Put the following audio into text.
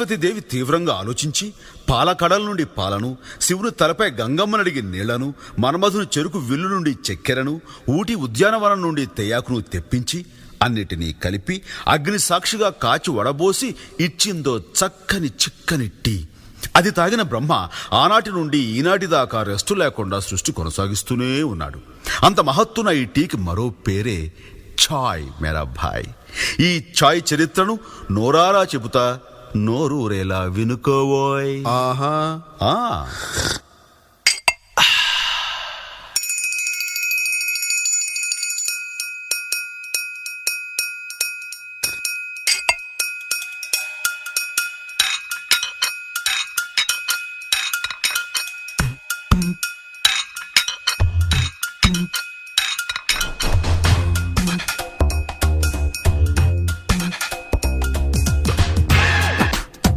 దేవి తీవ్రంగా ఆలోచించి పాలకడల నుండి పాలను, శివుని తలపై గంగమ్మనడిగి నీళ్లను, మన్మధుని చెరుకు విల్లు నుండి చక్కెరను, ఊటి ఉద్యానవనం నుండి తెయాకును తెప్పించి అన్నిటినీ కలిపి అగ్ని సాక్షిగా కాచి వడబోసి ఇచ్చిందో చక్కని చిక్కని టీ. అది తాగిన బ్రహ్మ ఆనాటి నుండి ఈనాటి దాకా రెస్టు లేకుండా సృష్టి కొనసాగిస్తూనే ఉన్నాడు. అంత మహత్తున ఈ టీకి మరో పేరే ఛాయ్ మేరా భాయ్. ఈ ఛాయ్ చరిత్రను నోరారా చెబుతా, నోరూరేలా వినుకోవోయ్. ఆహా. ఆ